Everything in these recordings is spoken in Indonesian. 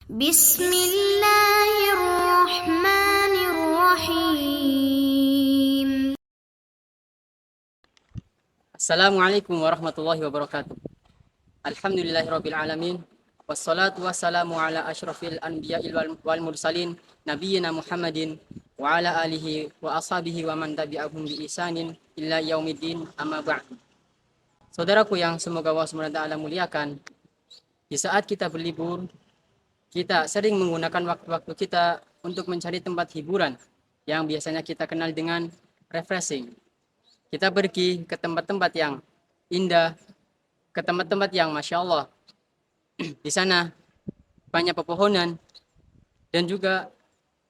Bismillahirrahmanirrahim. Assalamualaikum warahmatullahi wabarakatuh. Alhamdulillahirabbil alamin. Wassalatu wassalamu ala asyrafil anbiya'il wal mursalin nabiyyina Muhammadin wa ala alihi wa ashabihi wa man tabi'ahum bi ihsanin illa yaumiddin amma ba'd. Saudaraku yang semoga Allah SWT muliakan, di saat kita berlibur, kita sering menggunakan waktu-waktu kita untuk mencari tempat hiburan yang biasanya kita kenal dengan refreshing. Kita pergi ke tempat-tempat yang indah, ke tempat-tempat yang Masya Allah, di sana banyak pepohonan dan juga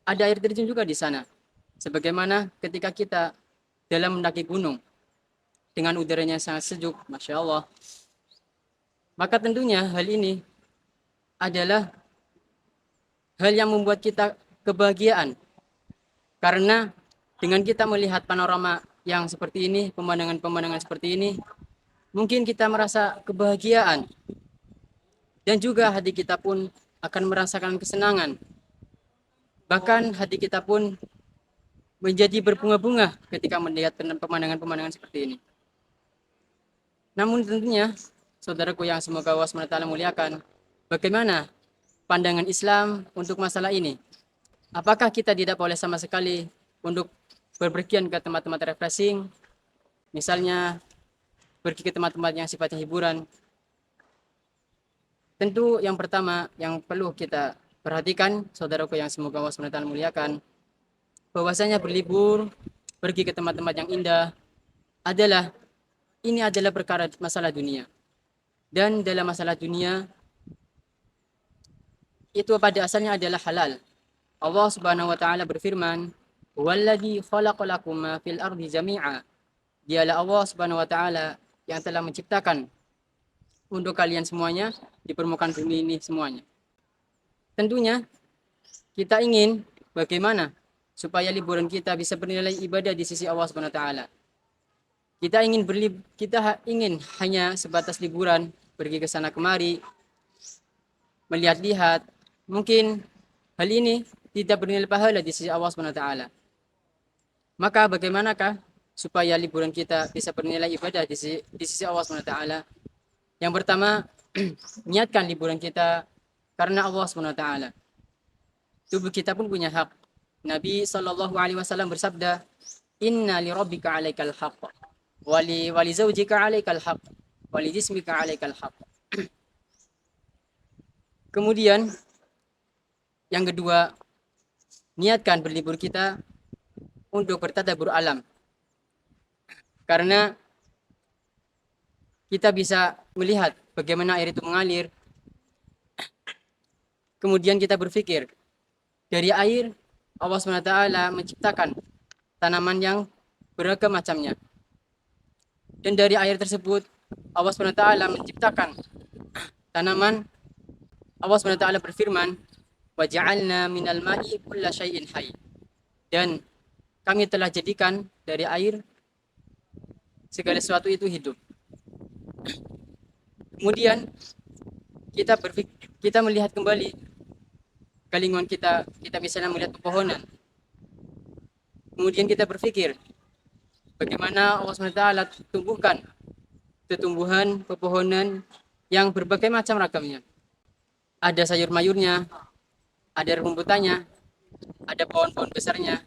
ada air terjun juga di sana. Sebagaimana ketika kita dalam mendaki gunung dengan udaranya sangat sejuk, Masya Allah, maka tentunya hal ini adalah hal yang membuat kita kebahagiaan. Karena dengan kita melihat panorama yang seperti ini, pemandangan-pemandangan seperti ini, mungkin kita merasa kebahagiaan. Dan juga hati kita pun akan merasakan kesenangan. Bahkan hati kita pun menjadi berbunga-bunga ketika melihat pemandangan-pemandangan seperti ini. Namun tentunya, saudaraku yang semoga Allah SWT muliakan, bagaimana pandangan Islam untuk masalah ini? Apakah kita tidak boleh sama sekali untuk berpergian ke tempat-tempat refreshing, misalnya pergi ke tempat-tempat yang sifatnya hiburan? Tentu yang pertama yang perlu kita perhatikan, saudaraku yang semoga Allah SWT muliakan, bahwasanya berlibur, pergi ke tempat-tempat yang indah ini adalah perkara masalah dunia. Dan dalam masalah dunia itu pada asalnya adalah halal. Allah Subhanahu wa taala berfirman, "Walladzi khalaqalakum ma fil ardi jami'a." Dialah Allah Subhanahu wa taala yang telah menciptakan untuk kalian semuanya di permukaan bumi ini semuanya. Tentunya kita ingin bagaimana supaya liburan kita bisa bernilai ibadah di sisi Allah Subhanahu wa taala. Kita ingin hanya sebatas liburan, pergi ke sana kemari, melihat-lihat. Mungkin hal ini tidak bernilai pahala di sisi Allah Subhanahu wa taala. Maka bagaimanakah supaya liburan kita bisa bernilai ibadah di sisi Allah Subhanahu wa taala? Yang pertama, niatkan liburan kita karena Allah Subhanahu wa taala. Tubuh kita pun punya hak. Nabi sallallahu alaihi wasallam bersabda, "Inna li rabbika 'alaikal haqq wa li zaujika 'alaikal haqq wa li jismika 'alaikal haqq." Kemudian yang kedua, niatkan berlibur kita untuk bertadabbur alam. Karena kita bisa melihat bagaimana air itu mengalir. Kemudian kita berpikir, dari air Allah SWT menciptakan tanaman yang beragam macamnya. Dan dari air tersebut Allah SWT menciptakan tanaman. Allah SWT berfirman, "Waja'alna minal ma'i kulla syai'in hayy." Dan kami telah jadikan dari air segala sesuatu itu hidup. Kemudian kita melihat kembali ke lingkungan kita misalnya melihat pepohonan. Kemudian kita berpikir bagaimana Allah SWT tumbuhkan tumbuhan pepohonan yang berbagai macam ragamnya. Ada sayur mayurnya, ada rumputannya, ada pohon-pohon besarnya,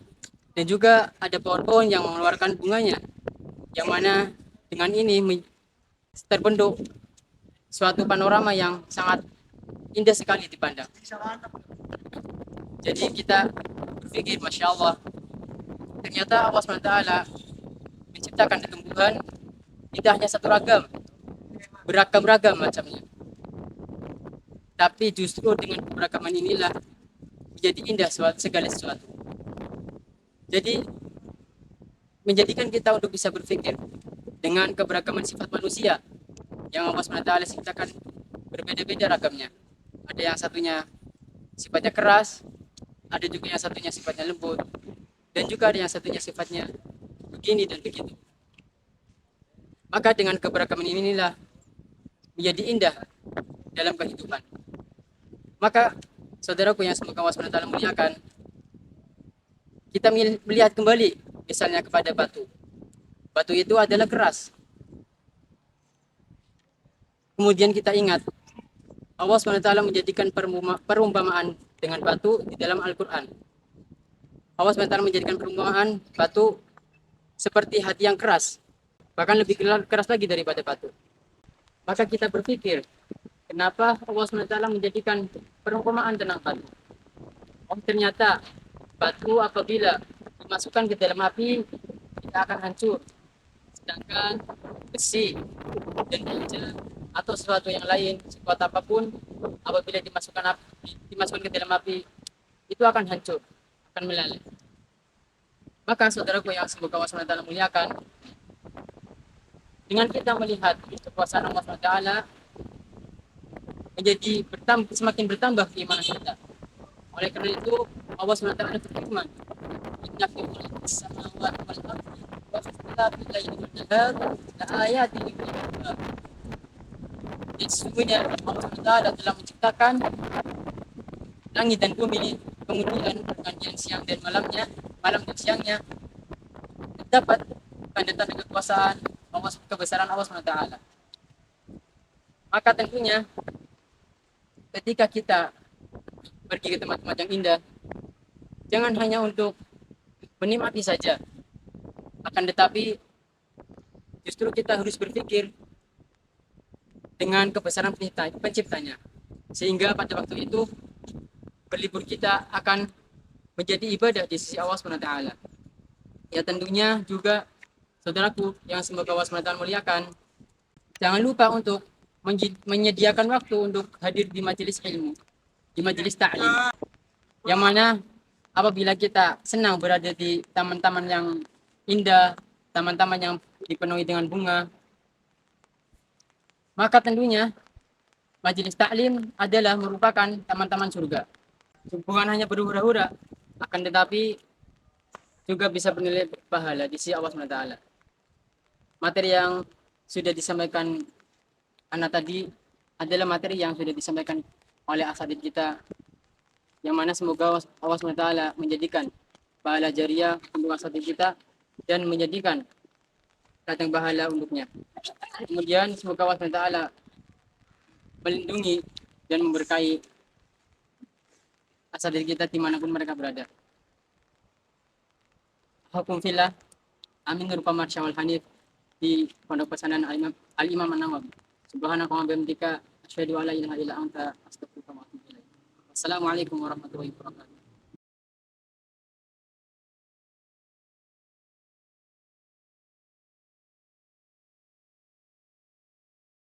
dan juga ada pohon-pohon yang mengeluarkan bunganya, yang mana dengan ini terbentuk suatu panorama yang sangat indah sekali dipandang. Jadi kita berpikir, Masya Allah, ternyata Allah SWT menciptakan tumbuhan tidak hanya satu ragam, beragam-ragam macamnya. Tapi justru dengan keberagaman inilah menjadi indah segala sesuatu. Jadi menjadikan kita untuk bisa berpikir dengan keberagaman sifat manusia yang Allah SWT ciptakan berbeda-beda ragamnya. Ada yang satunya sifatnya keras, ada juga yang satunya sifatnya lembut, dan juga ada yang satunya sifatnya begini dan begitu. Maka dengan keberagaman inilah menjadi indah dalam kehidupan. Maka Saudaraku yang semoga Allah SWT muliakan, kita melihat kembali misalnya kepada batu. Batu itu adalah keras. Kemudian kita ingat Allah SWT menjadikan perumpamaan dengan batu di dalam Al-Quran. Allah SWT menjadikan perumpamaan batu seperti hati yang keras, bahkan lebih keras lagi daripada batu. Maka kita berpikir, kenapa Allah SWT menjadikan perumpamaan tentang batu? Oh, ternyata batu apabila dimasukkan ke dalam api, tidak akan hancur. Sedangkan besi dan baja atau sesuatu yang lain, sekuat apapun, apabila dimasukkan ke dalam api, itu akan hancur, akan melalai. Maka saudaraku yang semoga Allah SWT muliakan, dengan kita melihat kekuasaan Allah SWT menjadi semakin bertambah keimanan kita. Oleh karena itu Allah SWT berfirman, Inna fi khalqis samawati wal ardi wa ikhtilafil laili wan nahar la ayatin liqaumin yu'minun. Dan sesungguhnya Allah SWT telah menciptakan langit dan bumi, kemudian pergantian siang dan malamnya, malam dan siangnya, terdapat tanda-tanda kekuasaan Allah, kebesaran Allah SWT. Maka tentunya ketika kita pergi ke tempat-tempat yang indah, jangan hanya untuk menikmati saja, akan tetapi justru kita harus berpikir dengan kebesaran penciptanya, sehingga pada waktu itu berlibur kita akan menjadi ibadah di sisi Allah SWT. Ya tentunya juga saudaraku yang semoga Allah SWT muliakan, jangan lupa untuk menyediakan waktu untuk hadir di majelis ilmu, di majelis ta'lim, yang mana apabila kita senang berada di taman-taman yang indah, taman-taman yang dipenuhi dengan bunga, maka tentunya majelis taklim adalah merupakan taman-taman surga. Bukan hanya berhura-hura, akan tetapi juga bisa bernilai pahala di sisi Allah SWT. Materi yang sudah disampaikan anak tadi adalah materi yang sudah disampaikan oleh asatidz kita, yang mana semoga Allah SWT menjadikan pahala jariah untuk asatidz kita dan menjadikan ladang pahala untuknya. Kemudian semoga Allah SWT melindungi dan memberkahi asatidz kita dimanapun mereka berada. Hukum fillah, amin Nur Qamar Syawal Hanif di Pondok Pesantren Al-Imam An-Nawawi. Subhanaka wa bihamdika asyhadu an la ilaha illa anta astaghfiruka wa atubu ilaik. Wassalamualaikum warahmatullahi wabarakatuh.